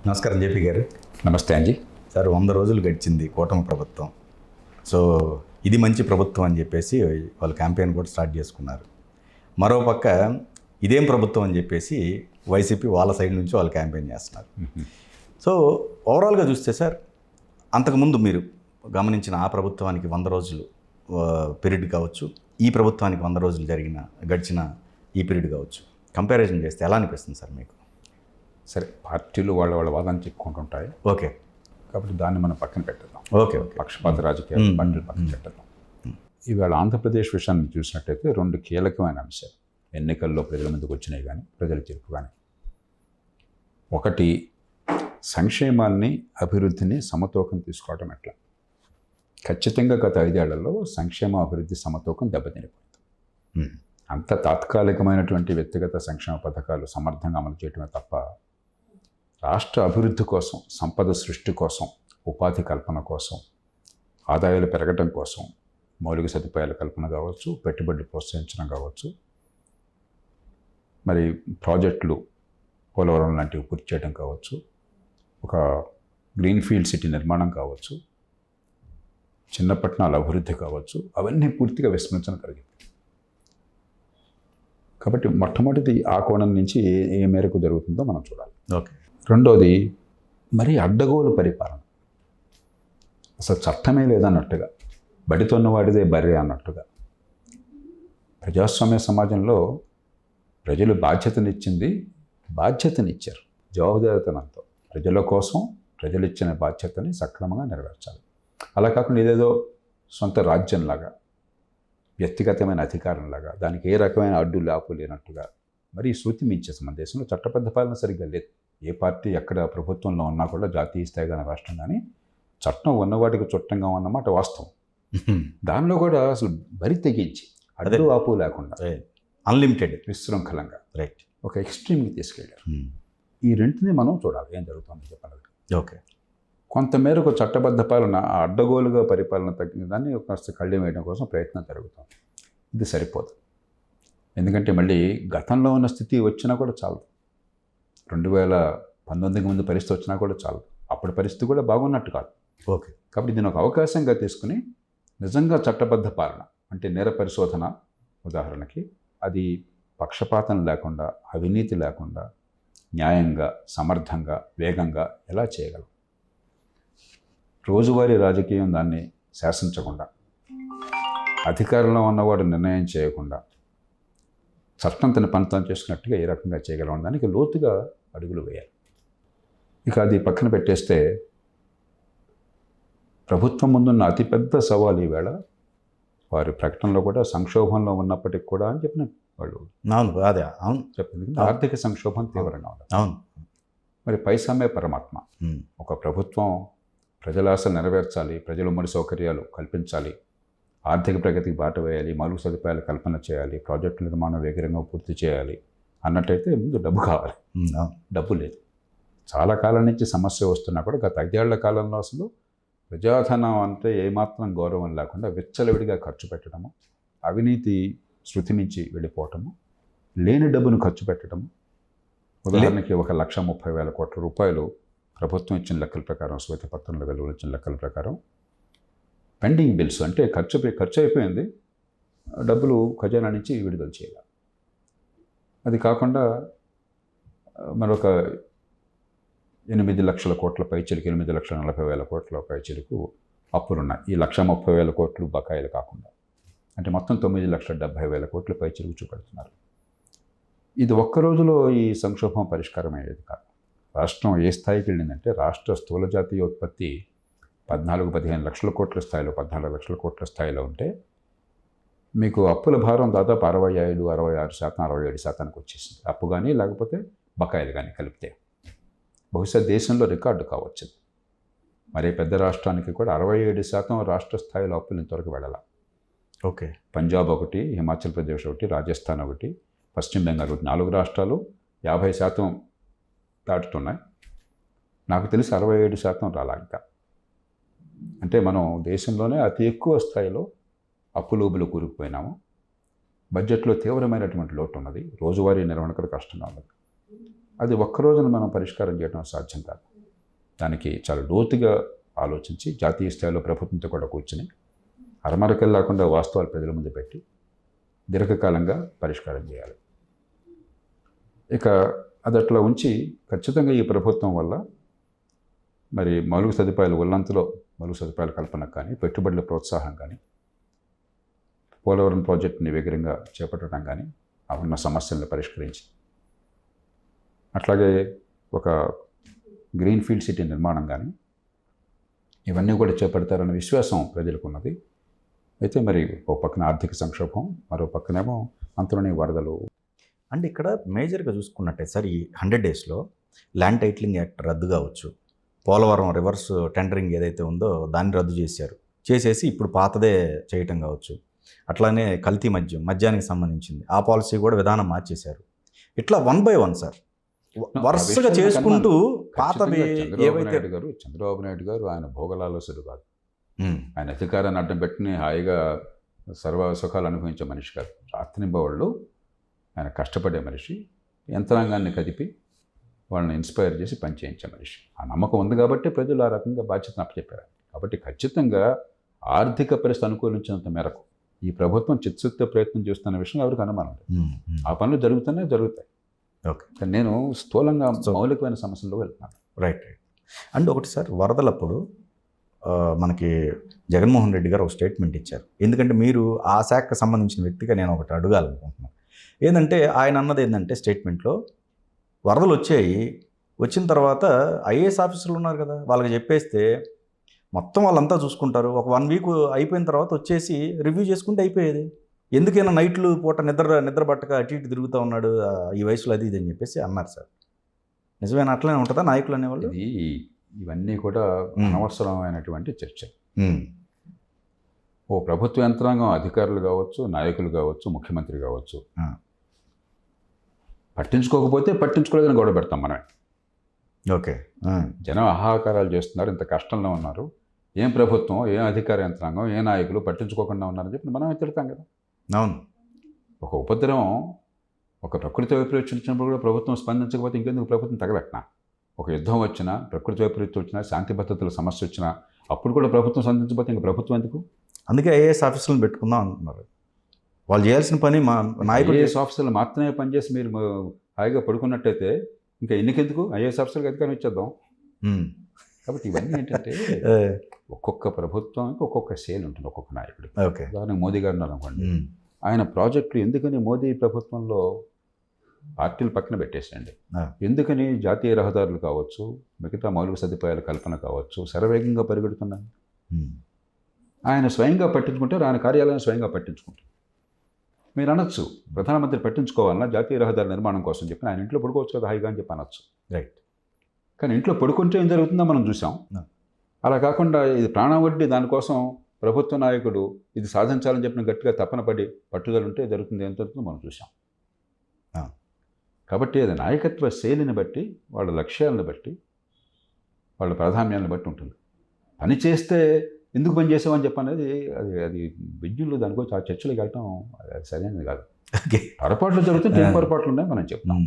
నమస్కారం జేపీ గారు. నమస్తే అండి. సార్ 100 రోజులు గడిచింది కూటమి ప్రభుత్వం. సో ఇది మంచి ప్రభుత్వం అని చెప్పేసి వాళ్ళు క్యాంపెయిన్ కూడా స్టార్ట్ చేసుకున్నారు. మరోపక్క ఇదేం ప్రభుత్వం అని చెప్పేసి వైసీపీ వాళ్ళ సైడ్ నుంచి వాళ్ళు క్యాంపెయిన్ చేస్తున్నారు. సో ఓవరాల్గా చూస్తే సార్, అంతకుముందు మీరు గమనించిన ఆ ప్రభుత్వానికి 100 రోజులు పీరియడ్ కావచ్చు, ఈ ప్రభుత్వానికి 100 రోజులు గడిచిన ఈ పీరియడ్ కావచ్చు, కంపారిజన్ చేస్తే ఎలా అనిపిస్తుంది సార్ మీకు? సరే, పార్టీలు వాళ్ళ వాదన చెప్పుకుంటుంటాయి. ఓకే, కాబట్టి దాన్ని మనం పక్కన పెట్టేద్దాం. ఓకే, పక్షపాత రాజకీయాలు పార్టీలు పక్కన పెట్టేద్దాం. ఇవాళ ఆంధ్రప్రదేశ్ విషయాన్ని చూసినట్టయితే 2 కీలకమైన అంశాలు ఎన్నికల్లో ప్రజల ముందుకు వచ్చినాయి కానీ, ప్రజల తీర్పు కానీ. ఒకటి, సంక్షేమాన్ని అభివృద్ధిని సమతూకం తీసుకోవడం ఎట్లా. ఖచ్చితంగా గత 5 ఏళ్లలో సంక్షేమ అభివృద్ధి సమతూకం దెబ్బతినిపోయింది. అంత తాత్కాలికమైనటువంటి వ్యక్తిగత సంక్షేమ పథకాలు సమర్థంగా అమలు చేయడమే తప్ప రాష్ట్ర అభివృద్ధి కోసం, సంపద సృష్టి కోసం, ఉపాధి కల్పన కోసం, ఆదాయాలు పెరగడం కోసం, మౌలిక సదుపాయాల కల్పన కావచ్చు, పెట్టుబడులు ప్రోత్సహించడం కావచ్చు, మరి ప్రాజెక్టులు పోలవరం లాంటివి పూర్తి చేయడం కావచ్చు, ఒక గ్రీన్ఫీల్డ్ సిటీ నిర్మాణం కావచ్చు, చిన్న పట్టణాల అభివృద్ధి కావచ్చు, అవన్నీ పూర్తిగా విస్మరించడం కలిగింది. కాబట్టి మొట్టమొదటిది ఆ కోణం నుంచి ఏ మేరకు జరుగుతుందో మనం చూడాలి. ఓకే. రెండోది, మరి అడ్డగోలు పరిపాలన. అసలు చట్టమే లేదన్నట్టుగా, బడితోన్నవాడిదే బర్రె అన్నట్టుగా. ప్రజాస్వామ్య సమాజంలో ప్రజలు బాధ్యతనిచ్చారు జవాబుదారితనంతో. ప్రజల కోసం ప్రజలు ఇచ్చిన బాధ్యతని సక్రమంగా నెరవేర్చాలి. అలా కాకుండా ఇదేదో సొంత రాజ్యంలాగా, వ్యక్తిగతమైన అధికారంలాగా, దానికి ఏ రకమైన అడ్డు లాపు లేనట్టుగా మరి శృతి మించేసి మన దేశంలో చట్టబద్ధ పాలన సరిగ్గా లేదు. ఏ పార్టీ ఎక్కడ ప్రభుత్వంలో ఉన్నా కూడా జాతీయ స్థాయి కానీ రాష్ట్రం కానీ చట్టం ఉన్నవాటికి చుట్టంగా ఉన్నమాట వాస్తవం. దానిలో కూడా అసలు బరి తెగించి అడ్డు ఆపు లేకుండా అన్లిమిటెడ్ విశృంఖలంగా రైట్ ఒక ఎక్స్ట్రీమ్కి తీసుకెళ్ళారు. ఈ రెంటిని మనం చూడాలి, ఏం జరుగుతుంది చెప్పాలి. ఓకే. కొంతమేరకు చట్టబద్ధ పాలన అడ్డగోలుగా పరిపాలన తగ్గిన దాన్ని కాస్త కళ్ళెం వేయడం కోసం ప్రయత్నం జరుగుతుంది. ఇది సరిపోదు. ఎందుకంటే మళ్ళీ గతంలో ఉన్న స్థితి వచ్చినా కూడా చాలదు. 2019 ముందు పరిస్థితి వచ్చినా కూడా చాలదు. అప్పటి పరిస్థితి కూడా బాగున్నట్టు కాదు. ఓకే. కాబట్టి దీన్ని ఒక అవకాశంగా తీసుకుని నిజంగా చట్టబద్ధ పాలన అంటే నేర పరిశోధన, ఉదాహరణకి అది పక్షపాతం లేకుండా, అవినీతి లేకుండా, న్యాయంగా, సమర్థంగా, వేగంగా ఎలా చేయగలం. రోజువారీ రాజకీయం దాన్ని శాసించకుండా, అధికారంలో ఉన్నవాడు నిర్ణయం చేయకుండా, చట్టం తన పని తాను చేసుకున్నట్టుగా ఏ రకంగా చేయగలం దానికి లోతుగా అడుగులు వేయాలి. ఇక అది పక్కన పెట్టేస్తే ప్రభుత్వం ముందున్న అతిపెద్ద సవాల్ ఈవేళ వారి ప్రకటనలో కూడా సంక్షోభంలో ఉన్నప్పటికీ కూడా అని చెప్పిన వాళ్ళు చెప్పింది. ఆర్థిక సంక్షోభం తీవ్రంగా ఉంది. అవును. మరి పైసామే పరమాత్మ. ఒక ప్రభుత్వం ప్రజల ఆశలు నెరవేర్చాలి, ప్రజల ఉమ్మడి సౌకర్యాలు కల్పించాలి, ఆర్థిక ప్రగతికి బాట వేయాలి, మౌలిక సదుపాయాలు కల్పన చేయాలి, ప్రాజెక్టు నిర్మాణం వేగంగా పూర్తి చేయాలి అన్నట్టయితే ముందు డబ్బు కావాలి. డబ్బు లేదు. చాలా కాలం నుంచి సమస్య వస్తున్నా కూడా గత 5 ఏళ్ల కాలంలో అసలు ప్రజాధనం అంటే ఏమాత్రం గౌరవం లేకుండా విచ్చలవిడిగా ఖర్చు పెట్టడము, అవినీతి శృతి మించి వెళ్ళిపోవటము, లేని డబ్బును ఖర్చు పెట్టడము. ఉదాహరణకి 1,30,000 కోట్ల రూపాయలు ప్రభుత్వం ఇచ్చిన లెక్కల ప్రకారం, శ్వేతపత్రంలో వెలువరించిన లెక్కల ప్రకారం పెండింగ్ బిల్స్ అంటే ఖర్చు అయిపోయింది, డబ్బులు ఖజానా నుంచి విడుదల చేయాలి. అది కాకుండా మరొక 8 లక్షల కోట్ల పైచిలకు, 8,40,000 కోట్ల పైచిలకు అప్పులున్నాయి. ఈ 1,30,000 కోట్లు బకాయిలు కాకుండా, అంటే మొత్తం 9,70,000 కోట్ల పైచిలకు చూపెడుతున్నారు. ఇది ఒక్క రోజులో ఈ సంక్షోభం పరిష్కారం అయ్యేది కాదు. రాష్ట్రం ఏ స్థాయికి వెళ్ళిందంటే, రాష్ట్ర స్థూల జాతీయ ఉత్పత్తి 14-15 లక్షల కోట్ల స్థాయిలో, 14 లక్షల కోట్ల స్థాయిలో ఉంటే మీకు అప్పుల భారం దాదాపు 65-66%, 67%కి వచ్చేసింది. అప్పు కానీ లేకపోతే బకాయిలు కానీ కలిపితే బహుశా దేశంలో రికార్డు కావచ్చు. మరే పెద్ద రాష్ట్రానికి కూడా 67% రాష్ట్ర స్థాయిలో అప్పులు ఇంతవరకు వెళ్ళాలి. ఓకే. పంజాబ్ ఒకటి, హిమాచల్ ప్రదేశ్ ఒకటి, రాజస్థాన్ ఒకటి, పశ్చిమ బెంగాల్ ఒకటి, 4 రాష్ట్రాలు 50% దాటుతున్నాయి. నాకు తెలిసి 67% రాలా ఇంకా. అంటే మనం దేశంలోనే అతి ఎక్కువ స్థాయిలో అప్పులోబులు కూరుకుపోయినాము. బడ్జెట్లో తీవ్రమైనటువంటి లోటు ఉన్నది. రోజువారీ నిర్వహణ కూడా కష్టంగా ఉన్నది. అది ఒక్క రోజున మనం పరిష్కారం చేయడం సాధ్యం కాదు. దానికి చాలా లోతుగా ఆలోచించి జాతీయ స్థాయిలో ప్రభుత్వంతో కూడా కూర్చుని అరమరకలు లేకుండా వాస్తవాలు ప్రజల ముందు పెట్టి దీర్ఘకాలంగా పరిష్కారం చేయాలి. ఇక అది అట్లా ఉంచి ఖచ్చితంగా ఈ ప్రభుత్వం వల్ల మరి మౌలిక సదుపాయాలు ఉన్నంతలో మౌలిక సదుపాయాల కల్పన కానీ, పెట్టుబడుల ప్రోత్సాహం కానీ, పోలవరం ప్రాజెక్టుని వేగంగా చేపట్టడం కానీ, ఉన్న సమస్యలను పరిష్కరించి, అట్లాగే ఒక గ్రీన్ ఫీల్డ్ సిటీ నిర్మాణం కానీ ఇవన్నీ కూడా చేపడతారన్న విశ్వాసం ప్రజలకు ఉన్నది. అయితే మరి ఓ పక్కన ఆర్థిక సంక్షోభం, మరో పక్కనేమో అంతలోనే వరదలు. అంటే ఇక్కడ మేజర్గా చూసుకున్నట్టే సార్, ఈ 100 డేస్లో ల్యాండ్ టైటిలింగ్ యాక్ట్ రద్దు కావచ్చు, పోలవరం రివర్స్ టెండరింగ్ ఏదైతే ఉందో దాన్ని రద్దు చేసేసి ఇప్పుడు పాతదే చేయటం కావచ్చు, అట్లానే కల్తీ మద్యానికి సంబంధించింది ఆ పాలసీ కూడా విధానం మార్చేశారు. ఇట్లా 1 by 1 సార్ వరుసగా చేసుకుంటూ పాతవి ఏవైతే చంద్రబాబు నాయుడు గారు ఆయన భోగలాలసుడు కాదు, ఆయన అధికారాన్ని అడ్డం పెట్టుకుని హాయిగా సర్వ సుఖాలు అనుభవించే మనిషి కాదు. రాత్రింబవళ్ళు ఆయన కష్టపడే మనిషి, యంత్రాంగాన్ని కదిపి వాళ్ళని ఇన్స్పైర్ చేసి పనిచేయించే మనిషి. ఆ నమ్మకం ఉంది కాబట్టి ప్రజలు ఆ రకంగా బాధ్యతను అప్పచెప్పారు. కాబట్టి ఖచ్చితంగా ఆర్థిక పరిస్థితి అనుకూలించినంత మేరకు ఈ ప్రభుత్వం చిత్తశుద్ధ ప్రయత్నం చేస్తున్న విషయం ఎవరికి అనుమానం లేదు. ఆ పనులు జరుగుతాయి. ఓకే, నేను స్థూలంగా మౌలికమైన సమస్యల్లో వెళ్తున్నాను. రైట్. అండ్ ఒకటి సార్, వరదలప్పుడు మనకి జగన్మోహన్ రెడ్డి గారు ఒక స్టేట్మెంట్ ఇచ్చారు. ఎందుకంటే మీరు ఆ శాఖకు సంబంధించిన వ్యక్తిగా నేను ఒకటి అడగాలనుకుంటున్నాను. ఏంటంటే ఆయన అన్నది ఏంటంటే స్టేట్మెంట్లో, వరదలు వచ్చిన తర్వాత ఐఏఎస్ ఆఫీసర్లు ఉన్నారు కదా, వాళ్ళకి చెప్పేస్తే మొత్తం వాళ్ళంతా చూసుకుంటారు, ఒక 1 వీక్ అయిపోయిన తర్వాత వచ్చేసి రివ్యూ చేసుకుంటే అయిపోయేది, ఎందుకైనా నైట్లు పూట నిద్ర పట్టక అటు ఇటు తిరుగుతూ ఉన్నాడు ఈ వయసులో, అది ఇది అని చెప్పేసి అన్నారు సార్. నిజమేనా? అట్లనే ఉంటుందా నాయకులు అనేవాళ్ళు? ఇవన్నీ కూడా అనవసరమైనటువంటి చర్చ. ఓ ప్రభుత్వ యంత్రాంగం, అధికారులు కావచ్చు, నాయకులు కావచ్చు, ముఖ్యమంత్రి కావచ్చు, పట్టించుకోకపోతే పట్టించుకోలేదని గొడవ పెడతాం మనం. ఓకే, జనం ఆహాకారాలు చేస్తున్నారు, ఇంత కష్టంలో ఉన్నారు, ఏం ప్రభుత్వం, ఏం అధికార యంత్రాంగం, ఏ నాయకులు పట్టించుకోకుండా ఉన్నారని చెప్పి మనమే తిడతాం కదా. అవును. ఒక ఉపద్రవం, ఒక ప్రకృతి వైపరీత్యం వచ్చినప్పుడు కూడా ప్రభుత్వం స్పందించకపోతే ఇంకెందుకు ప్రభుత్వం తగలెట్టినా? ఒక యుద్ధం వచ్చినా, ప్రకృతి వైపరీత్యం వచ్చినా, శాంతి భద్రతల సమస్య వచ్చినా అప్పుడు కూడా ప్రభుత్వం స్పందించకపోతే ఇంక ప్రభుత్వం ఎందుకు? అందుకే ఐఏఎస్ ఆఫీసర్లను పెట్టుకుందాం అంటున్నారు. వాళ్ళు చేయాల్సిన పని మా నాయకులు. ఐఏఎస్ ఆఫీసర్లు మాత్రమే పనిచేసి మీరు హాయిగా పడుకున్నట్టయితే ఇంకా ఎన్నికెందుకు? ఐఏఎస్ ఆఫీసర్కి అధికారం ఇచ్చేద్దాం. కాబట్టి ఇవన్నీ ఏంటంటే ఒక్కొక్క ప్రభుత్వానికి ఒక్కొక్క శైలి ఉంటుంది, ఒక్కొక్క నాయకుడు. ఓకే, ఉదాహరణకు మోదీ గారు అనుకోండి, ఆయన ప్రాజెక్టులు ఎందుకని మోదీ ప్రభుత్వంలో పార్టీలు పక్కన పెట్టేసండి, ఎందుకని జాతీయ రహదారులు కావచ్చు, మిగతా మౌలిక సదుపాయాల కల్పన కావచ్చు శరవేగంగా పరిగెడుతున్నాయి. ఆయన స్వయంగా పట్టించుకుంటారు, ఆయన కార్యాలయం స్వయంగా పట్టించుకుంటారు. మీరు అనొచ్చు ప్రధానమంత్రి పట్టించుకోవాలన్నా జాతీయ రహదారి నిర్మాణం కోసం చెప్పి ఆయన ఇంట్లో పడుకోవచ్చు కదా హాయిగా అని చెప్పి అనొచ్చు. రైట్. కానీ ఇంట్లో పడుకుంటే ఏం జరుగుతుందో మనం చూసాం. అలా కాకుండా ఇది ప్రాణం వడ్డీ, దానికోసం ప్రభుత్వ నాయకుడు ఇది సాధించాలని చెప్పిన గట్టిగా తపన పడి పట్టుదల ఉంటే జరుగుతుంది, ఏం జరుగుతుందో మనం చూసాం. కాబట్టి అది నాయకత్వ శైలిని బట్టి, వాళ్ళ లక్ష్యాలను బట్టి, వాళ్ళ ప్రాధాన్యాలను బట్టి ఉంటుంది. పని చేస్తే ఎందుకు పని చేసామని చెప్పనేది అది విద్యుల్లో దానికోసం ఆ చర్చలోకి వెళ్ళటం అది సరైనది కాదు. పొరపాట్లు జరుగుతుంటే ఏం పొరపాట్లు ఉన్నాయి మనం చెప్తాం.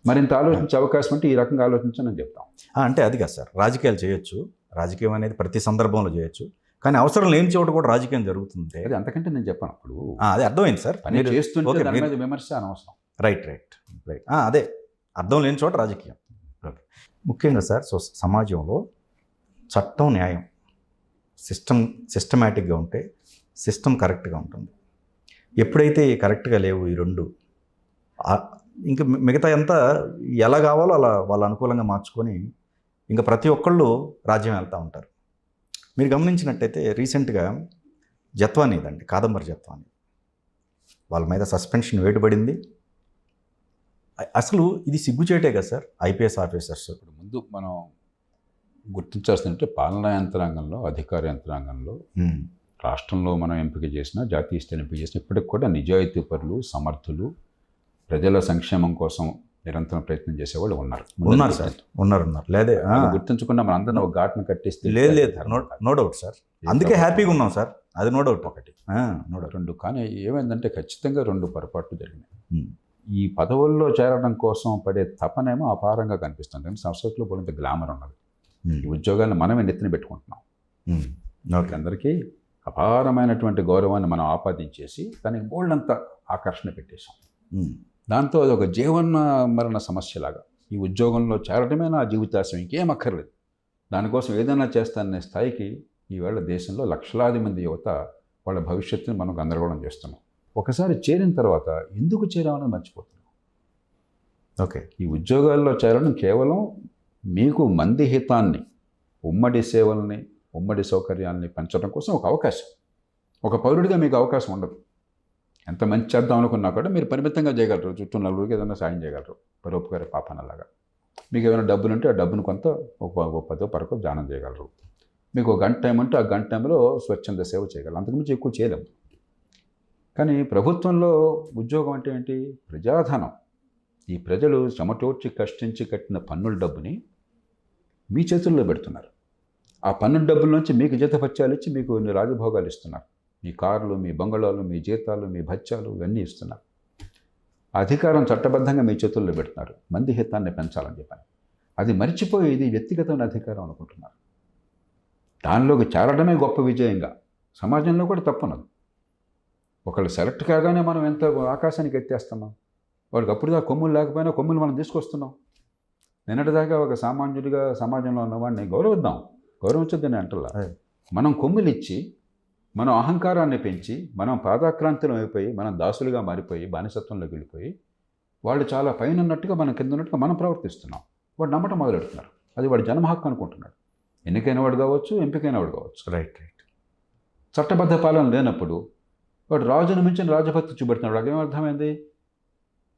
మరింత ఆలోచించే అవకాశం అంటే ఈ రకంగా ఆలోచించని చెప్తాం. అంటే అది కాదు సార్, రాజకీయాలు చేయొచ్చు, రాజకీయం అనేది ప్రతి సందర్భంలో చేయొచ్చు, కానీ అవసరం లేని చోట కూడా రాజకీయం జరుగుతుంది. అది అంతకంటే నేను చెప్పాను అప్పుడు. అది అర్థమైంది సార్, మీరు చేస్తుంటే దాని మీద విమర్శ అనవసరం. రైట్. అదే అర్థం లేని చోట రాజకీయం. ఓకే. ముఖ్యంగా సార్, సమాజంలో చట్టం, న్యాయం, సిస్టమేటిక్గా ఉంటే సిస్టమ్ కరెక్ట్గా ఉంటుంది. ఎప్పుడైతే కరెక్ట్గా లేవు ఈ రెండు, ఇంకా మిగతా అంతా ఎలా కావాలో అలా వాళ్ళ అనుకూలంగా మార్చుకొని ఇంకా ప్రతి ఒక్కళ్ళు రాజ్యం వెళ్తూ ఉంటారు. మీరు గమనించినట్టయితే రీసెంట్గా జత్వానీదండి, కాదంబరి జత్వానీ, వాళ్ళ మీద సస్పెన్షన్ వేటుపడింది. అసలు ఇది సిగ్గుచేటే కదా సార్ ఐపీఎస్ ఆఫీసర్స్. ఇప్పుడు ముందు మనం గుర్తించాల్సిందంటే పాలనా యంత్రాంగంలో, అధికార యంత్రాంగంలో రాష్ట్రంలో మనం ఎంపిక చేసిన, జాతీయ స్థాయి ఎంపిక చేసిన ఇప్పటికి కూడా నిజాయితీ పరులు, సమర్థులు, ప్రజల సంక్షేమం కోసం నిరంతరం ప్రయత్నం చేసేవాళ్ళు ఉన్నారు సార్. ఉన్నారు. లేదే గుర్తించకుండా మన అందరం ఒక ఘాట్ను కట్టిస్తే లేదు. నో డౌట్ సార్, అందుకే హ్యాపీగా ఉన్నాం సార్. అది నో డౌట్. ఒకటి, రెండు. కానీ ఏమైందంటే ఖచ్చితంగా 2 పొరపాట్లు జరిగినాయి. ఈ పదవుల్లో చేరడం కోసం పడే తపనేమో అపారంగా కనిపిస్తుంది. కానీ సంస్కృతిలో పోలంత గ్లామర్ ఉన్నది. ఈ ఉద్యోగాలను మనమే నెత్తిన పెట్టుకుంటున్నాం. ఓకే. అందరికీ అపారమైనటువంటి గౌరవాన్ని మనం ఆపాదించేసి దానికి బోల్డంత ఆకర్షణ పెట్టేశాం. దాంతో అది ఒక జీవన మరణ సమస్యలాగా ఈ ఉద్యోగంలో చేరటమే నా జీవితాశయం, ఇంకేం అక్కర్లేదు, దానికోసం ఏదైనా చేస్తాననే స్థాయికి ఈవేళ దేశంలో లక్షలాది మంది యువత వాళ్ళ భవిష్యత్తుని మనం గందరగోళం చేస్తున్నాం. ఒకసారి చేరిన తర్వాత ఎందుకు చేరామని మర్చిపోతున్నాం. ఓకే. ఈ ఉద్యోగాల్లో చేరడం కేవలం మీకు మంది హితాన్ని, ఉమ్మడి సేవల్ని, ఉమ్మడి సౌకర్యాల్ని పెంచడం కోసం ఒక అవకాశం. ఒక పౌరుడిగా మీకు అవకాశం ఉండదు. ఎంత మంచి చేద్దాం అనుకున్నా కూడా మీరు పరిమితంగా చేయగలరు, చుట్టూ నలుగురికి ఏదైనా సాయం చేయగలరు, పరోపకారి పాపనలాగా. మీకు ఏమైనా డబ్బులు ఉంటే ఆ డబ్బును కొంత ఒక 10-12 దానం చేయగలరు. మీకు ఒక గంట టైం ఉంటే ఆ గంట టైంలో స్వచ్ఛంద సేవ చేయగలరు, అంతకుమించి ఎక్కువ చేయలేము. కానీ ప్రభుత్వంలో ఉద్యోగం అంటే ఏంటి? ప్రజాధనం. ఈ ప్రజలు చెమటోడ్చి కష్టించి కట్టిన పన్నుల డబ్బుని మీ చేతుల్లో పెడుతున్నారు. ఆ పన్నుల డబ్బుల నుంచి మీకు జీతభత్యాలు ఇచ్చి మీకు రాజభోగాలు ఇస్తున్నారు. మీ కార్లు, మీ బంగళాలు, మీ జీతాలు, మీ భత్యాలు ఇవన్నీ ఇస్తున్నారు. అధికారం చట్టబద్ధంగా మీ చేతుల్లో పెడుతున్నారు, మంది హితాన్ని పెంచాలని చెప్పని. అది మర్చిపోయి ఇది వ్యక్తిగతమైన అధికారం అనుకుంటున్నారు. దానిలోకి చేరడమే గొప్ప విజయంగా సమాజంలో కూడా తప్పనదు. ఒకళ్ళు సెలెక్ట్ కాగానే మనం ఎంత ఆకాశానికి ఎత్తేస్తున్నాం. వాడికి అప్పుడుగా కొమ్ములు లేకపోయినా కొమ్ములు మనం తీసుకొస్తున్నాం. నిన్నటిదాకా ఒక సామాన్యుడిగా సమాజంలో ఉన్నవాడిని గౌరవిద్దాం, గౌరవించొద్దని అంటలా. మనం కొమ్ములు ఇచ్చి మనం అహంకారాన్ని పెంచి మనం పాదాక్రాంతులం అయిపోయి మనం దాసులుగా మారిపోయి బానిసత్వంలోకి వెళ్ళిపోయి వాళ్ళు చాలా పైన ఉన్నట్టుగా మనం కింద ఉన్నట్టుగా మనం ప్రవర్తిస్తున్నాం. వాడు నమ్మటం మొదలెడుతున్నారు. అది వాడి జన్మ హక్కు అనుకుంటున్నాడు. ఎన్నికైన వాడు కావచ్చు, ఎంపికైన వాడు కావచ్చు. రైట్. చట్టబద్ధ పాలన లేనప్పుడు వాడు రాజును మించిన రాజభక్తి చూపెడుతున్నాడు. వాడికి ఏమర్థమైంది?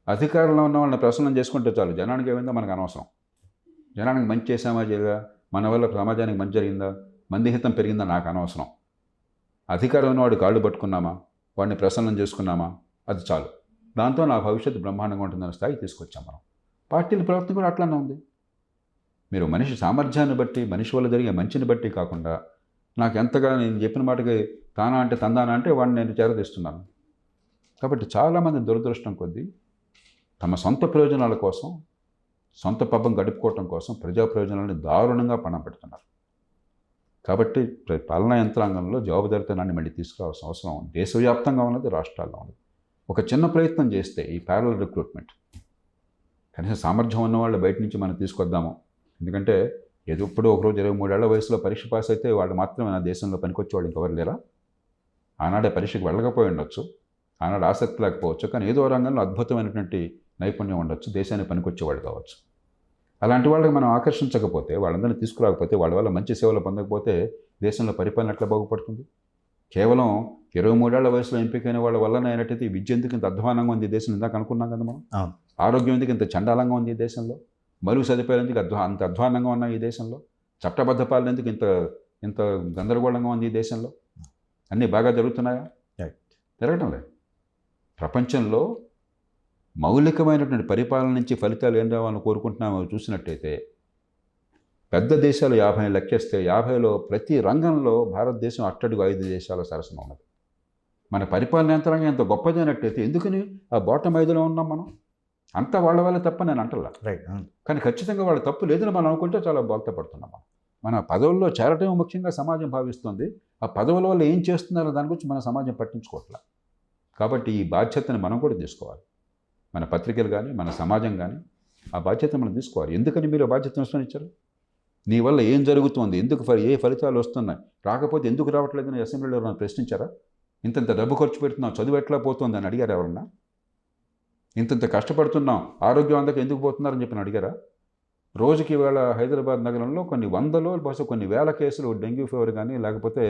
అధికారంలో ఉన్న వాళ్ళని ప్రసన్నం చేసుకుంటే చాలు, జనానికి ఏమైందో మనకు అనవసరం. జనానికి మంచి చేసామా చేయగా, మన వల్ల సమాజానికి మంచి జరిగిందా, మందిహితం పెరిగిందా నాకు అనవసరం. అధికారం ఉన్నవాడు కాళ్ళు పట్టుకున్నామా, వాడిని ప్రసన్నం చేసుకున్నామా, అది చాలు. దాంతో నా భవిష్యత్తు బ్రహ్మాండంగా ఉంటుందన్న స్థాయికి తీసుకొచ్చాం మనం. పార్టీల ప్రవర్తన కూడా అట్లానే ఉంది. మీరు మనిషి సామర్థ్యాన్ని బట్టి, మనిషి వల్ల జరిగే మంచిని బట్టి కాకుండా నాకు ఎంతగా నేను చెప్పిన మాటకి తానా అంటే తందానా అంటే వాడిని నేను చేరదీస్తున్నాను. కాబట్టి చాలామంది దురదృష్టం కొద్దీ తమ సొంత ప్రయోజనాల కోసం, సొంత పబ్బం గడుపుకోవటం కోసం ప్రజా ప్రయోజనాలను దారుణంగా పణం పెడుతున్నారు. కాబట్టి పాలనా యంత్రాంగంలో జవాబుదారీతనాన్ని మళ్ళీ తీసుకురావాల్సిన అవసరం దేశవ్యాప్తంగా ఉన్నది, రాష్ట్రాల్లో ఉన్నది. ఒక చిన్న ప్రయత్నం చేస్తే ఈ ప్యారలల్ రిక్రూట్మెంట్, కనీసం సామర్థ్యం ఉన్న వాళ్ళు బయట నుంచి మనం తీసుకొద్దాము. ఎందుకంటే ఏదో ఇప్పుడు ఒకరోజు 23 ఏళ్ల వయసులో పరీక్ష పాస్ అయితే వాళ్ళు మాత్రమే నా దేశంలో పనికొచ్చేవాళ్ళు ఇంకెవరు లేరా? ఆనాడే పరీక్షకు వెళ్ళకపోయి ఉండొచ్చు, ఆనాడు ఆసక్తి లేకపోవచ్చు, కానీ ఏదో రంగంలో అద్భుతమైనటువంటి నైపుణ్యం ఉండొచ్చు, దేశానికి పనికొచ్చేవాళ్ళు కావచ్చు. అలాంటి వాళ్ళకి మనం ఆకర్షించకపోతే, వాళ్ళందరినీ తీసుకురాకపోతే, వాళ్ళ వల్ల మంచి సేవలు పొందకపోతే దేశంలో పరిపాలన ఎట్లా బాగుపడుతుంది? కేవలం 23 ఏళ్ల వయసులో ఎంపికైన వాళ్ళ వల్లనే అయినట్టయితే ఈ విద్య ఎందుకు ఇంత అధ్వానంగా ఉంది ఈ దేశం? ఇందాక అనుకున్నాం కదా మనం. ఆరోగ్యం ఎందుకు ఇంత చండాలంగా ఉంది ఈ దేశంలో? మరుగు సదుపాయాలు ఎందుకు అంత అధ్వానంగా ఉన్నాయి ఈ దేశంలో? చట్టబద్ధ పాలన ఎందుకు ఇంత గందరగోళంగా ఉంది ఈ దేశంలో? అన్నీ బాగా జరుగుతున్నాయా? జరగడం లేదు. ప్రపంచంలో మౌలికమైనటువంటి పరిపాలన నుంచి ఫలితాలు ఏం రావాలని కోరుకుంటున్నామో చూసినట్టయితే పెద్ద దేశాలు 50 లెక్కేస్తే 50లో ప్రతి రంగంలో భారతదేశం అట్టడుగు 5 దేశాల సరసన ఉన్నది. మన పరిపాలన యంత్రాంగం ఎంత గొప్పదైనట్టయితే ఎందుకని ఆ బాటం 5లో ఉన్నాం మనం? అంతా వాళ్ళ వల్ల తప్ప నేను అంటలా. రైట్. కానీ ఖచ్చితంగా వాళ్ళ తప్పు లేదని మనం అనుకుంటే చాలా బాధపడుతున్నాం. మన పదవుల్లో చేరటం ముఖ్యంగా సమాజం భావిస్తుంది. ఆ పదవుల వల్ల ఏం చేస్తున్నారో దాని గురించి మన సమాజం పట్టించుకోవట్లేదు. కాబట్టి ఈ బాధ్యతను మనం కూడా తీసుకోవాలి. మన పత్రికలు కానీ, మన సమాజం కానీ ఆ బాధ్యతను మనం తీసుకోవాలి. ఎందుకని మీరు ఆ బాధ్యతను విస్మరించారు? నీ వల్ల ఏం జరుగుతుంది, ఎందుకు ఏ ఫలితాలు వస్తున్నాయి, రాకపోతే ఎందుకు రావట్లేదని అసెంబ్లీలో ఎవరైనా ప్రశ్నించారా? ఇంతంత డబ్బు ఖర్చు పెడుతున్నాం, చదువు ఎట్లా పోతుంది అని అడిగారు ఎవరన్నా? ఇంతంత కష్టపడుతున్నాం, ఆరోగ్యం అందక ఎందుకు పోతున్నారని చెప్పి అడిగారా? రోజుకి ఇవాళ హైదరాబాద్ నగరంలో కొన్ని వందలో బహుశా కొన్ని వేల కేసులు డెంగ్యూ ఫీవర్ కానీ లేకపోతే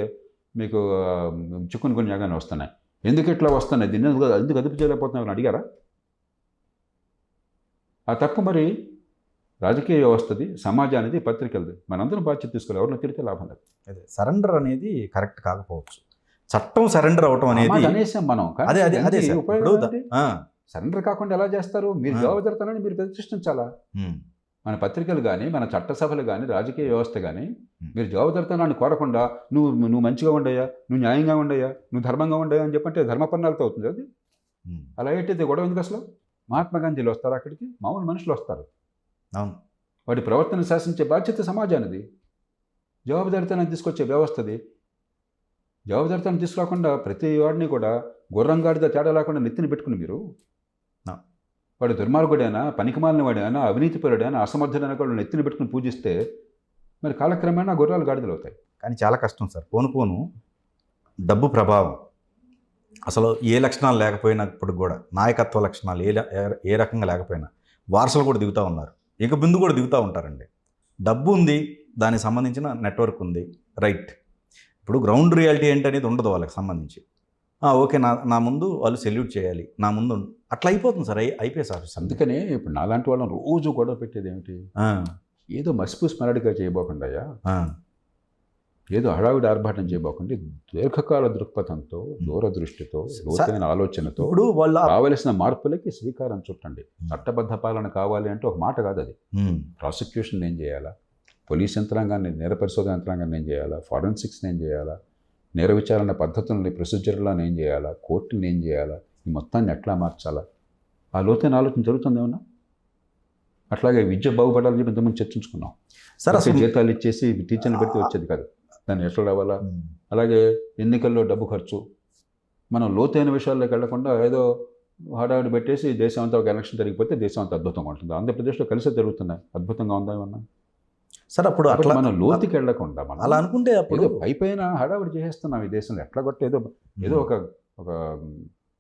మీకు చికున్ గున్యా కానీ వస్తున్నాయి. ఎందుకు ఇట్లా వస్తున్నాయి, దీన్ని ఎందుకు అదుపు చేయలేకపోతున్నారని అడిగారా? ఆ తప్పు మరి రాజకీయ వ్యవస్థది, సమాజానిది, పత్రికలది. మనందరం బాధ్యత తీసుకోవాలి. ఎవరిని తిరిగితే లాభం లేదు. అదే సరెండర్ అనేది కరెక్ట్ కాకపోవచ్చు. చట్టం సరెండర్ అవటం అనేది అనేసాం మనం. అదే సరెండర్ కాకుండా ఎలా చేస్తారు? మీరు జవాబుదారితనాన్ని మీరు ప్రతిష్ఠించాలా? మన పత్రికలు కానీ, మన చట్టసభలు కానీ, రాజకీయ వ్యవస్థ కానీ మీరు జవాబుదారితనాన్ని కోరకుండా నువ్వు మంచిగా ఉండయా, నువ్వు న్యాయంగా ఉండయా, నువ్వు ధర్మంగా ఉండయా అని చెప్పంటే ధర్మపన్నాలతో అవుతుంది అది. అలా ఏంటైతే గొడవ ఎందుకు అసలు? మహాత్మా గాంధీలు వస్తారు అక్కడికి, మామూలు మనుషులు వస్తారు. అవును. వాడి ప్రవర్తన శాసించే బాధ్యత సమాజానిది. జవాబుదారితనం తీసుకొచ్చే వ్యవస్థది. జవాబుదారితనం తీసుకురాకుండా ప్రతి వాడిని కూడా గుర్రంగాడిద తేడా లేకుండా నెత్తిని పెట్టుకుని మీరు ఆ. వాడు దుర్మార్గుడైనా, పనికిమాలిన వాడైనా, అవినీతిపరుడైనా, అసమర్థుడైనా కూడా నెత్తిని పెట్టుకుని పూజిస్తే మరి కాలక్రమేణా గుర్రాలు గాడిదలు అవుతాయి. కానీ చాలా కష్టం సార్. పోను డబ్బు ప్రభావం అసలు ఏ లక్షణాలు లేకపోయినప్పుడు కూడా, నాయకత్వ లక్షణాలు ఏ రకంగా లేకపోయినా వారసులు కూడా దిగుతూ ఉన్నారు, ఇక ముందు కూడా దిగుతూ ఉంటారండి. డబ్బు ఉంది, దానికి సంబంధించిన నెట్వర్క్ ఉంది, రైట్. ఇప్పుడు గ్రౌండ్ రియాలిటీ ఏంటనేది ఉండదు వాళ్ళకి సంబంధించి. ఓకే, నా ముందు వాళ్ళు సెల్యూట్ చేయాలి, నా ముందు అట్లా అయిపోతుంది సార్. అయిపోయి సార్. అందుకనే ఇప్పుడు నాలాంటి వాళ్ళని రోజు గొడవ పెట్టేది ఏమిటి, ఏదో మసిపూసి మరడిగా చేయబోకుండా, ఏదో హడావిడి ఆర్భాటం చేయబోకుండా దీర్ఘకాల దృక్పథంతో, దూరదృష్టితో, లోతైన ఆలోచనతో ఇప్పుడు వాళ్ళు కావలసిన మార్పులకి శ్రీకారం చుట్టండి. చట్టబద్ధ పాలన కావాలి అంటే ఒక మాట కాదు అది. ప్రాసిక్యూషన్ ఏం చేయాలా, పోలీస్ యంత్రాంగాన్ని, నేర పరిశోధన యంత్రాంగాన్ని ఏం చేయాలా, ఫారెన్సిక్స్ని ఏం చేయాలా, నేర విచారణ పద్ధతులని, ప్రొసీజర్లను ఏం చేయాలా, కోర్టుని ఏం చేయాలా, ఈ మొత్తాన్ని ఎట్లా మార్చాలా, ఆ లోతైన ఆలోచన జరుగుతుంది ఏమన్నా. అట్లాగే విద్య బాగుపడాలని చెప్పి ఇంతకుముందు చర్చించుకున్నాం సార్. అసలు జీతాలు ఇచ్చేసి టీచర్ని పెడితే వచ్చేది కాదు, దాన్ని ఎట్లా రావాలా. అలాగే ఎన్నికల్లో డబ్బు ఖర్చు, మనం లోతైన విషయాల్లోకి వెళ్లకుండా ఏదో హడావిడి పెట్టేసి దేశం అంతా ఒక ఎలక్షన్ జరిగిపోతే దేశం అంతా అద్భుతంగా ఉంటుంది. ఆంధ్రప్రదేశ్లో కలిసే జరుగుతున్నాయి, అద్భుతంగా ఉందా ఏమన్నా సార్. అప్పుడు అట్లా మనం లోతుకి వెళ్లకుండా మనం అలా అనుకుంటే అప్పుడు పైపైన హడావిడి చేసేస్తున్నాం ఈ దేశంలో. ఎట్లా కొట్టే ఏదో ఒక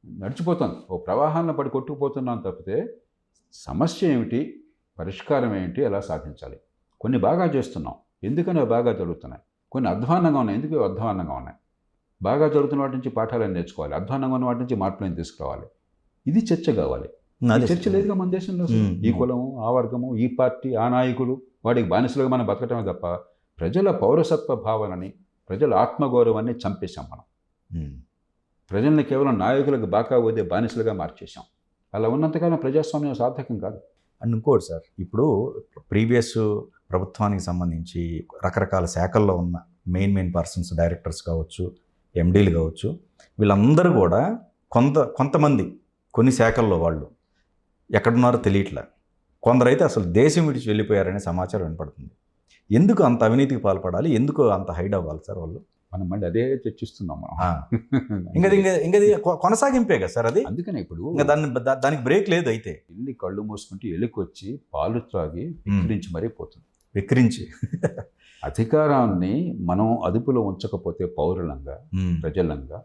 నడిచిపోతాం, ఓ ప్రవాహాన్ని పడి కొట్టుకుపోతున్నాం తప్పితే సమస్య ఏమిటి, పరిష్కారం ఏంటి, ఎలా సాధించాలి. కొన్ని బాగా చేస్తున్నాం, ఎందుకని బాగా జరుగుతున్నాయి. కొన్ని అధ్వాన్నంగా ఉన్నాయి, ఎందుకు అధ్వాన్నంగా ఉన్నాయి. బాగా జరుగుతున్న వాటి నుంచి పాఠాలను నేర్చుకోవాలి, అధ్వాన్నంగా ఉన్న వాటి నుంచి మార్పులను తీసుకురావాలి. ఇది చర్చ కావాలి. చర్చ లేదుగా మన దేశంలో. ఈ కులము, ఆ వర్గము, ఈ పార్టీ, ఆ నాయకులు, వాడికి బానిసలుగా మనం బతకటమే తప్ప ప్రజల పౌరసత్వ భావనని, ప్రజల ఆత్మగౌరవాన్ని చంపేశాం మనం. ప్రజల్ని కేవలం నాయకులకు బాకా పోతే బానిసలుగా మార్చేశాం. అలా ఉన్నంతకాలం ప్రజాస్వామ్యం సార్థకం కాదు. అండ్ ఇంకోటి సార్, ఇప్పుడు ప్రీవియస్ ప్రభుత్వానికి సంబంధించి రకరకాల శాఖల్లో ఉన్న మెయిన్ పర్సన్స్, డైరెక్టర్స్ కావచ్చు, ఎండీలు కావచ్చు, వీళ్ళందరూ కూడా కొంతమంది కొన్ని శాఖల్లో వాళ్ళు ఎక్కడున్నారో తెలియట్లే. కొందరైతే అసలు దేశం విడిచి వెళ్ళిపోయారనే సమాచారం వినపడుతుంది. ఎందుకు అంత అవినీతికి పాల్పడాలి, ఎందుకు అంత హైడ్ అవ్వాలి సార్ వాళ్ళు? మనం మళ్ళీ అదే చర్చిస్తున్నాం మనం. ఇంకా కొనసాగింపే కదా సార్ అది. అందుకనే ఇప్పుడు ఇంకా దానికి బ్రేక్ లేదు. అయితే ఎల్లి కళ్ళు మూసుకుంటే ఎలుకొచ్చి పాలు త్రాగి విక్రించి మరీ పోతుంది. విక్రించి అధికారాన్ని మనం అదుపులో ఉంచకపోతే పౌరులంగా, ప్రజలంగా,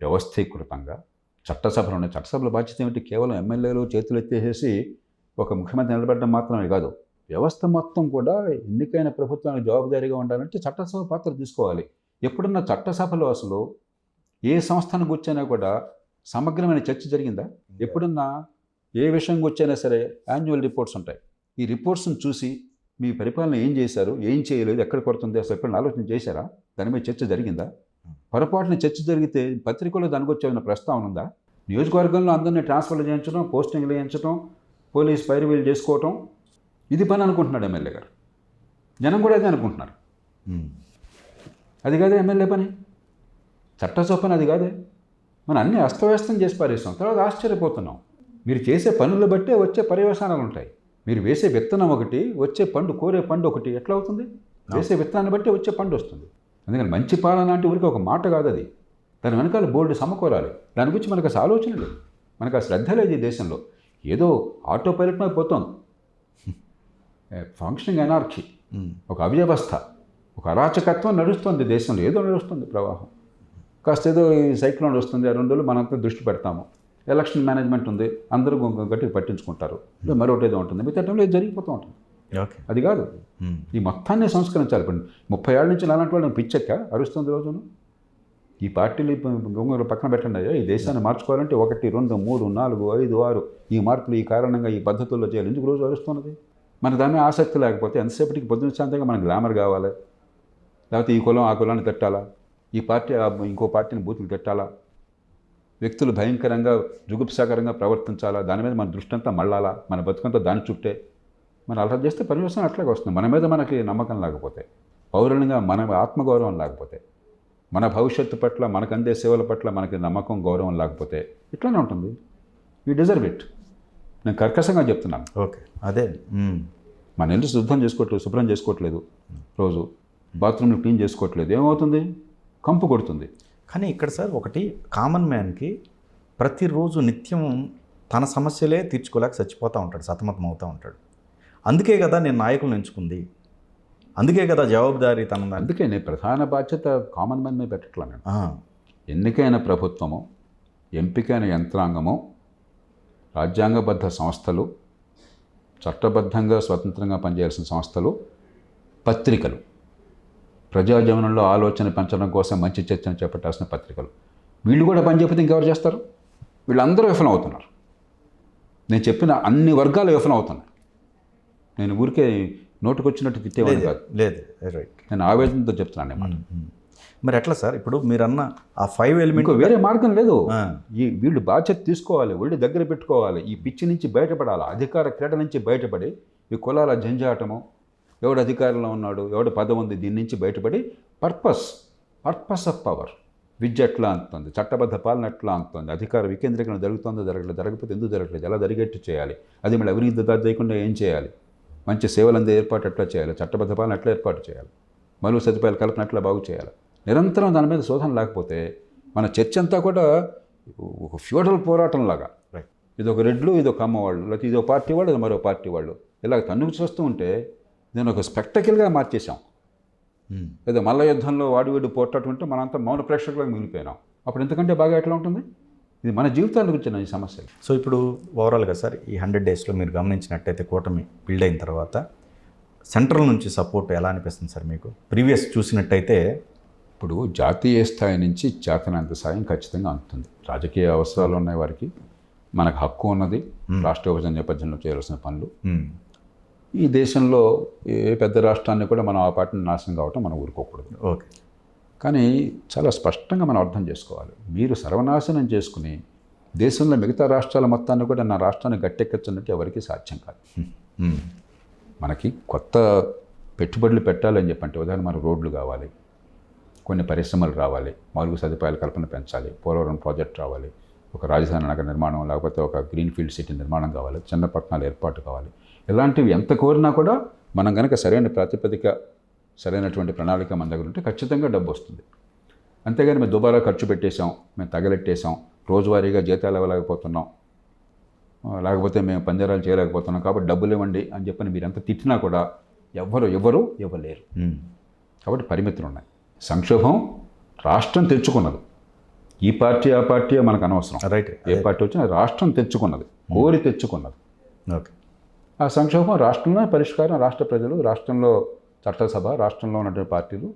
వ్యవస్థీకృతంగా, చట్టసభల బాధ్యత ఏమిటి? కేవలం ఎమ్మెల్యేలు చేతులు ఎత్తేసేసి ఒక ముఖ్యమంత్రి నిలబడడం మాత్రమే కాదు, వ్యవస్థ మొత్తం కూడా ఎన్నికైన ప్రభుత్వానికి జవాబుదారీగా ఉండాలంటే చట్టసభ పాత్ర తీసుకోవాలి. ఎప్పుడన్నా చట్టసభలో అసలు ఏ సంస్థను కూర్చైనా కూడా సమగ్రమైన చర్చ జరిగిందా? ఎప్పుడన్నా ఏ విషయం కూర్చైనా సరే యాన్యువల్ రిపోర్ట్స్ ఉంటాయి. ఈ రిపోర్ట్స్ని చూసి మీ పరిపాలన ఏం చేశారు, ఏం చేయలేదు, ఎక్కడ కొడుతుంది, అసలు ఎప్పుడైనా ఆలోచన చేశారా? దాని మీద చర్చ జరిగిందా? పొరపాటున చర్చ జరిగితే పత్రికల్లో దానికి వచ్చే ప్రస్తావన ఉందా? నియోజకవర్గంలో అందరినీ ట్రాన్స్ఫర్లు చేయించడం, పోస్టింగ్లు చేయించడం, పోలీస్ పైరువీలు చేసుకోవటం, ఇది పని అనుకుంటున్నాడు ఎమ్మెల్యే గారు. జనం కూడా అదే అనుకుంటున్నారు. అది కాదే ఎమ్మెల్యే పని, చట్టసభ పని అది కాదే. మనం అన్నీ అస్తవ్యస్తం చేసి పారేస్తాం, తర్వాత ఆశ్చర్యపోతున్నాం. మీరు చేసే పనులు బట్టే వచ్చే పర్యవసానాలు ఉంటాయి. మీరు వేసే విత్తనం ఒకటి, వచ్చే పండు, కోరే పండు ఒకటి. ఎట్లా అవుతుంది? వేసే విత్తనాన్ని బట్టి వచ్చే పండు వస్తుంది. అందుకని మంచి పాలన అంటే ఊరికి ఒక మాట కాదు అది. దాని వెనకాల బోల్డ్ సమకూరాలి. దాని గురించి మనకు అసలు ఆలోచన లేదు, మనకు ఆ శ్రద్ధ లేదు. ఈ దేశంలో ఏదో ఆటో పైలట్ మీద పోతుంది. ఫంక్షనింగ్ ఎనార్కీ, ఒక అవ్యవస్థ, ఒక అరాచకత్వం నడుస్తుంది దేశంలో. ఏదో నడుస్తుంది ప్రవాహం. కాస్త ఏదో ఈ సైక్లోన్ వస్తుంది, ఆ 2 రోజులు మనంతా దృష్టి పెడతాము. ఎలక్షన్ మేనేజ్మెంట్ ఉంది, అందరూ గట్టిగా పట్టించుకుంటారు. మరొకటి ఏదో ఉంటుంది, మిగతా టైంలో ఇది జరిగిపోతూ ఉంటుంది. అది కాదు, ఈ మొత్తాన్ని సంస్కరించాలి. ఇప్పుడు 30 ఏళ్ళ నుంచి అలాంటి వాళ్ళని పిచ్చెక్క అరుస్తుంది రోజును. ఈ పార్టీలు గొంగలు పక్కన పెట్టండి. ఈ దేశాన్ని మార్చుకోవాలంటే 1, 2, 3, 4, 5, 6 ఈ మార్పులు ఈ కారణంగా ఈ పద్ధతుల్లో చేయాలి. ఎందుకు రోజు అరుస్తున్నది? మన దాని మీద ఆసక్తి లేకపోతే ఎంతసేపటికి పొద్దున్న శాంతంగా మనకు గ్లామర్ కావాలి, లేకపోతే ఈ కులం ఆ కులాన్ని తిట్టాలా, ఈ పార్టీ ఇంకో పార్టీని బూతులు తిట్టాలా, వ్యక్తులు భయంకరంగా జుగుప్సాకరంగా ప్రవర్తించాలా, దాని మీద మన దృష్టి అంతా మళ్ళాలా, మన బతుకంతా దాని చుట్టే. మనం అలా చేస్తే పర్యవసానం అట్లాగే వస్తుంది. మన మీద మనకి నమ్మకం లేకపోతే, పౌరులంగా మన ఆత్మగౌరవం లేకపోతే, మన భవిష్యత్తు పట్ల, మనకు అందే సేవల పట్ల మనకి నమ్మకం, గౌరవం లేకపోతే ఇట్లానే ఉంటుంది. You deserve it. నేను కర్కశంగా చెప్తున్నాను. ఓకే, అదే మన ఇల్లు శుభ్రం చేసుకోవట్లేదు రోజు. బాత్రూమ్లు క్లీన్ చేసుకోవట్లేదు, ఏమవుతుంది? కంపు కొడుతుంది. కానీ ఇక్కడ సార్ ఒకటి కామన్ మ్యాన్కి ప్రతిరోజు నిత్యం తన సమస్యలే తీర్చుకోలేక చచ్చిపోతూ ఉంటాడు, సతమతం అవుతూ ఉంటాడు. అందుకే కదా నేను నాయకులను ఎంచుకుంది, అందుకే కదా జవాబుదారీ తన. అందుకే నేను ప్రధాన బాధ్యత కామన్ మ్యాన్ మీద పెట్టట్లా. నేను ఎన్నికైన ప్రభుత్వము, ఎంపికైన యంత్రాంగము, రాజ్యాంగబద్ధ సంస్థలు, చట్టబద్ధంగా స్వతంత్రంగా పనిచేయాల్సిన సంస్థలు, పత్రికలు, ప్రజాజీవనంలో ఆలోచన పెంచడం కోసం మంచి చర్చను చేపట్టాల్సిన పత్రికలు, వీళ్ళు కూడా పని చెప్పితే ఇంకెవరు చేస్తారు? వీళ్ళందరూ విఫలం అవుతున్నారు. నేను చెప్పిన అన్ని వర్గాలు విఫలం అవుతున్నాయి. నేను ఊరికే నోటుకొచ్చినట్టు తిట్టేవాడిని కాదు. లేదు, రైట్. నేను ఆవేదనతో చెప్తున్నాను అన్నమాట. మరి ఎట్లా సార్ ఇప్పుడు మీరన్న ఆ 5 ఎలిమెంట్ ఇంకో వేరే మార్గం లేదు. వీళ్ళు బాధ్యత తీసుకోవాలి, ఒళ్ళు దగ్గర పెట్టుకోవాలి, ఈ పిచ్చి నుంచి బయటపడాలి, అధికార క్రీడ నుంచి బయటపడి, ఈ కులాల జంజాటము, ఎవడు అధికారంలో ఉన్నాడు, ఎవడు పదవి ఉంది, దీని నుంచి బయటపడి పర్పస్ ఆఫ్ పవర్, విద్య ఎట్లా అంటుంది, చట్టబద్ధ పాలన ఎట్లా అంటుంది, అధికార వికేంద్రీకరణ జరుగుతుందో జరగకపోతే ఎందుకు జరగట్లేదు, ఎలా జరిగేట్టు చేయాలి, అది మళ్ళీ అవినీతి దారి చేయకుండా ఏం చేయాలి, మంచి సేవలు అందే ఏర్పాటు ఎట్లా చేయాలి, చట్టబద్ధ పాలన ఎట్లా ఏర్పాటు చేయాలి, మౌలిక సదుపాయాల కల్పన ఎట్లా బాగు చేయాలి, నిరంతరం దాని మీద శోధన లేకపోతే మన చర్చ అంతా కూడా ఒక ఫ్యూడల్ పోరాటం లాగా, ఇది ఒక రెడ్లు, ఇది ఒక అమ్మవాళ్ళు, లేకపోతే ఇది ఒక పార్టీ వాళ్ళు, ఇది మరో పార్టీ వాళ్ళు, ఇలా తన్నుకు చూస్తూ ఉంటే నేను ఒక స్పెక్టకిల్గా మార్చేసాం. ఏదో మల్ల యుద్ధంలో వాడు వీడు పోట్లాడుకుంటే మనంతా మౌన ప్రేక్షకులకు మిగిలిపోయినాం. అప్పుడు ఎందుకంటే బాగా ఎట్లా ఉంటుంది? ఇది మన జీవితాల గురించి ఈ సమస్యలు. సో ఇప్పుడు ఓవరాల్గా సార్ ఈ 100 డేస్లో మీరు గమనించినట్టయితే కూటమి బిల్డ్ అయిన తర్వాత సెంట్రల్ నుంచి సపోర్ట్ ఎలా అనిపిస్తుంది సార్ మీకు? ప్రీవియస్ చూసినట్టయితే ఇప్పుడు జాతీయ స్థాయి నుంచి చేతనంత సాయం ఖచ్చితంగా అందుతుంది. రాజకీయ అవసరాలు ఉన్నాయి వారికి, మనకు హక్కు ఉన్నది, రాష్ట్ర విభజన నేపథ్యంలో చేయాల్సిన పనులు. ఈ దేశంలో ఏ పెద్ద రాష్ట్రాన్ని కూడా మనం ఆ పార్టీని నాశనం కావటం మనం ఊరుకోకూడదు. ఓకే. కానీ చాలా స్పష్టంగా మనం అర్థం చేసుకోవాలి, మీరు సర్వనాశనం చేసుకుని దేశంలో మిగతా రాష్ట్రాల మొత్తాన్ని కూడా నా రాష్ట్రాన్ని గట్టెక్కచ్చన్నట్టు ఎవరికీ సాధ్యం కాదు. మనకి కొత్త పెట్టుబడులు పెట్టాలని చెప్పంటే ఉదాహరణ మనకు రోడ్లు కావాలి, కొన్ని పరిశ్రమలు రావాలి, మౌలిక సదుపాయాల కల్పన పెంచాలి, పోలవరం ప్రాజెక్ట్ రావాలి, ఒక రాజధాని నగర నిర్మాణం, లేకపోతే ఒక గ్రీన్ఫీల్డ్ సిటీ నిర్మాణం కావాలి, చిన్న పట్టణాలు ఏర్పాటు కావాలి. ఇలాంటివి ఎంత కోరినా కూడా మనం కనుక సరైన ప్రాతిపదిక, సరైనటువంటి ప్రణాళిక మన దగ్గర ఉంటే ఖచ్చితంగా డబ్బు వస్తుంది. అంతేగాని మేము దుబారా ఖర్చు పెట్టేశాం, మేము తగలెట్టేసాం, రోజువారీగా జీతాలు ఇవ్వలేకపోతున్నాం, లేకపోతే మేము పంజరాలు చేయలేకపోతున్నాం కాబట్టి డబ్బులు ఇవ్వండి అని చెప్పని మీరు ఎంత తిట్టినా కూడా ఎవరు ఇవ్వలేరు. కాబట్టి పరిమితులు ఉన్నాయి. సంక్షోభం రాష్ట్రం తెచ్చుకున్నది, ఈ పార్టీ ఆ పార్టీ మనకు అనవసరం. రైట్. ఏ పార్టీ వచ్చినా రాష్ట్రం తెచ్చుకున్నది, కోరి తెచ్చుకున్నది. ఓకే. ఆ సంక్షోభం రాష్ట్రంలో పరిష్కారం, రాష్ట్ర ప్రజలు, రాష్ట్రంలో చట్టసభ, రాష్ట్రంలో ఉన్నటువంటి పార్టీలు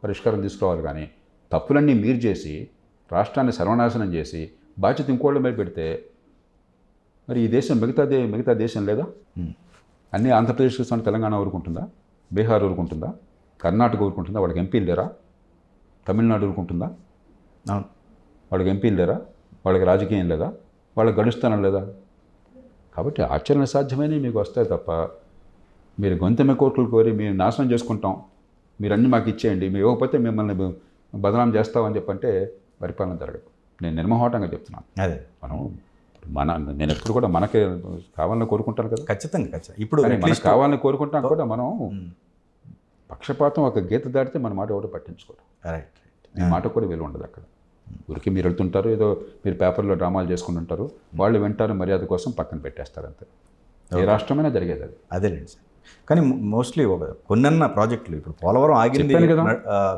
పరిష్కారం తీసుకోవాలి. కానీ తప్పులన్నీ మీరు చేసి రాష్ట్రాన్ని సర్వనాశనం చేసి బాధ్యత ఇంకోళ్ళ మీద పెడితే మరి ఈ దేశం మిగతా దేశం లేదా? అన్నీ ఆంధ్రప్రదేశ్ తెలంగాణ ఊరుకుంటుందా, బీహార్ ఊరుకుంటుందా, కర్ణాటక ఊరుకుంటుందా? వాళ్ళకి ఎంపీలు లేరా? తమిళనాడు ఊరుకుంటుందా? వాళ్ళకి ఎంపీలు లేరా? వాళ్ళకి రాజకీయం లేదా? వాళ్ళకి గడుస్తానం లేదా? కాబట్టి ఆచరణ సాధ్యమైనవి మీకు వస్తాయి తప్ప మీరు గొంతెమ్మ కోట్లు కోరి మేము నాశనం చేసుకుంటాం, మీరు అన్నీ మాకు ఇచ్చేయండి, మీరు ఇవ్వకపోతే మిమ్మల్ని బదనాం చేస్తామని చెప్పంటే పరిపాలన జరగదు. నేను నిర్మోహటంగా చెప్తున్నాను. అదే నేను ఎప్పుడు కూడా మనకే కావాలని కోరుకుంటాను కదా. ఖచ్చితంగా. ఇప్పుడు మనకి కావాలని కోరుకుంటాం కూడా మనం పక్షపాతం ఒక గీత దాటితే మన మాట ఎవడో పట్టించుకోరు. రైట్. మీ మాట కూడా విలువ ఉండదు అక్కడ. ఊరికి మీరు వెళ్తుంటారు, ఏదో మీరు పేపర్లో డ్రామాలు చేసుకుంటుంటారు, వాళ్ళు వింటారు, మర్యాద కోసం పక్కన పెట్టేస్తారు, అంతే. ఏ రాష్ట్రమైనా జరిగేది అది. అదేలేండి సార్. కానీ మోస్ట్లీ కొన్న ప్రాజెక్టులు ఇప్పుడు పోలవరం ఆగింది కదా,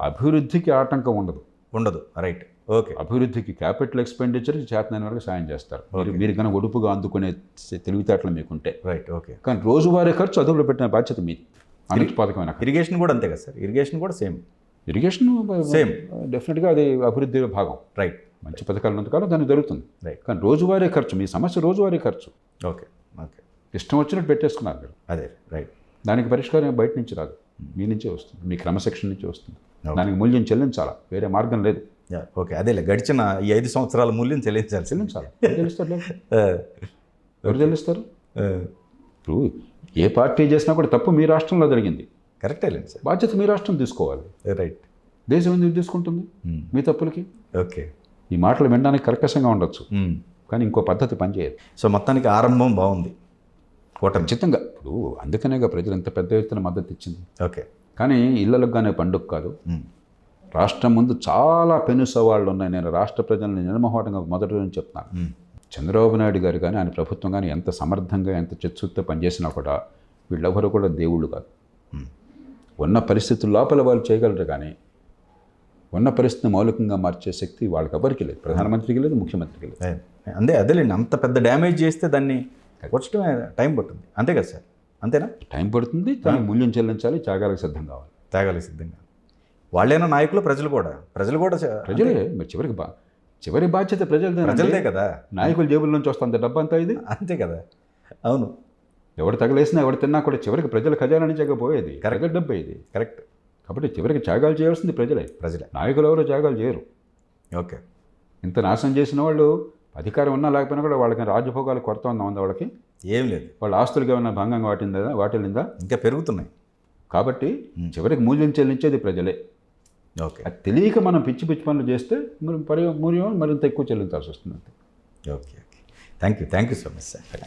అభివృద్ధికి ఆటంకం ఉండదు. రైట్. ఓకే. అభివృద్ధికి క్యాపిటల్ ఎక్స్పెండిచర్ చేతనైన వరకు సాయం చేస్తారు. మీరు కనుక ఒడుపుగా అందుకునే తెలివితేటలు మీకుంటే. రైట్. ఓకే. కానీ రోజువారీ ఖర్చు అదుపులో పెట్టిన బాధ్యత మీది. అనుత్పాదకమైన ఇరిగేషన్ కూడా అంతే కదా సార్? ఇరిగేషన్ కూడా సేమ్ సేమ్ డెఫినెట్గా అది అభివృద్ధిలో భాగం. రైట్. మంచి పథకాలు ఉన్నంతకాలం దానికి జరుగుతుంది. రైట్. కానీ రోజువారీ ఖర్చు, మీ సమస్య రోజువారీ ఖర్చు. ఓకే. ఇష్టం వచ్చినట్టు పెట్టేసుకున్నారు మీరు. అదే. రైట్. దానికి పరిష్కారం బయట నుంచి రాదు, మీ నుంచే వస్తుంది, మీ క్రమశిక్షణ నుంచి వస్తుంది. దానికి మూల్యం చెల్లించాలా, వేరే మార్గం లేదు. ఓకే. అదేలే, గడిచిన ఈ 5 సంవత్సరాల మూల్యం చెల్లించాలి. ఎవరు చెల్లిస్తారు? ఇప్పుడు ఏ పార్టీ చేసినా కూడా తప్పు మీ రాష్ట్రంలో జరిగింది, కరెక్టే లేదు సార్, బాధ్యత మీ రాష్ట్రం తీసుకోవాలి. రైట్. దేశం ఎందుకు తీసుకుంటుంది మీ తప్పులకి? ఓకే. ఈ మాటలు వినడానికి కర్కశంగా ఉండొచ్చు, కానీ ఇంకో పద్ధతి పనిచేయదు. సో మొత్తానికి ఆరంభం బాగుంది కూటమి. ఖచ్చితంగా. ఇప్పుడు అందుకనేగా ప్రజలు ఎంత పెద్ద ఎత్తున మద్దతు ఇచ్చింది. ఓకే. కానీ ఇళ్ళలకు కానీ పండుగ కాదు. ఉమ్, రాష్ట్రం ముందు చాలా పెను సవాళ్ళు ఉన్నాయి. నేను రాష్ట్ర ప్రజల్ని నిర్మోహటంగా మొదటి నుంచి చెప్తున్నాను. ఉమ్, చంద్రబాబు నాయుడు గారు కానీ ఆయన ప్రభుత్వం కానీ ఎంత సమర్థంగా ఎంత చిత్తశుద్ధితో పనిచేసినా కూడా వీళ్ళెవరు కూడా దేవుళ్ళు కాదు. ఉమ్. ఉన్న పరిస్థితుల లోపల వాళ్ళు చేయగలరు, కానీ ఉన్న పరిస్థితిని మౌలికంగా మార్చే శక్తి వాళ్ళకి ఎవరికి లేదు. ప్రధానమంత్రికి లేదు, ముఖ్యమంత్రికి లేదు. అదేలేండి, అంత పెద్ద డ్యామేజ్ చేస్తే దాన్ని వచ్చటమే టైం పడుతుంది. అంతే కదా సార్, అంతేనా? టైం పడుతుంది, దానికి మూల్యం చెల్లించాలి, త్యాగాలకు సిద్ధం కావాలి. త్యాగాలి సిద్ధంగా. వాళ్ళైనా నాయకులు, ప్రజలు కూడా ప్రజలే మరి చివరి బాధ్యత ప్రజలదే. ప్రజలదే కదా. నాయకుల జేబుల నుంచి వస్తుంది డబ్బు అంతా ఇది. అంతే కదా. అవును, ఎవడు తగలేసినా ఎవడు తిన్నా కూడా చివరికి ప్రజల ఖజానా నుంచి పోయేది, ప్రజల డబ్బే ఇది. కరెక్ట్. కాబట్టి చివరికి త్యాగాలు చేయాల్సింది ప్రజలే. నాయకులు ఎవరు త్యాగాలు చేయరు. ఓకే. ఇంత నాశనం చేసిన వాళ్ళు అధికారం ఉన్నా లేకపోయినా కూడా వాళ్ళకి రాజభోగాలు కొరత ఉందా వాళ్ళకి? ఏం లేదు. వాళ్ళ ఆస్తులకి ఏమైనా భంగంగా వాటిల్లిందా? ఇంకా పెరుగుతున్నాయి. కాబట్టి చివరికి మూల్యం చెల్లించేది ప్రజలే. ఓకే. అది తెలియక మనం పిచ్చి పనులు చేస్తే మూల్యం మరింత ఎక్కువ చెల్లించాల్సి వస్తుంది. Okay. Thank you so much sir.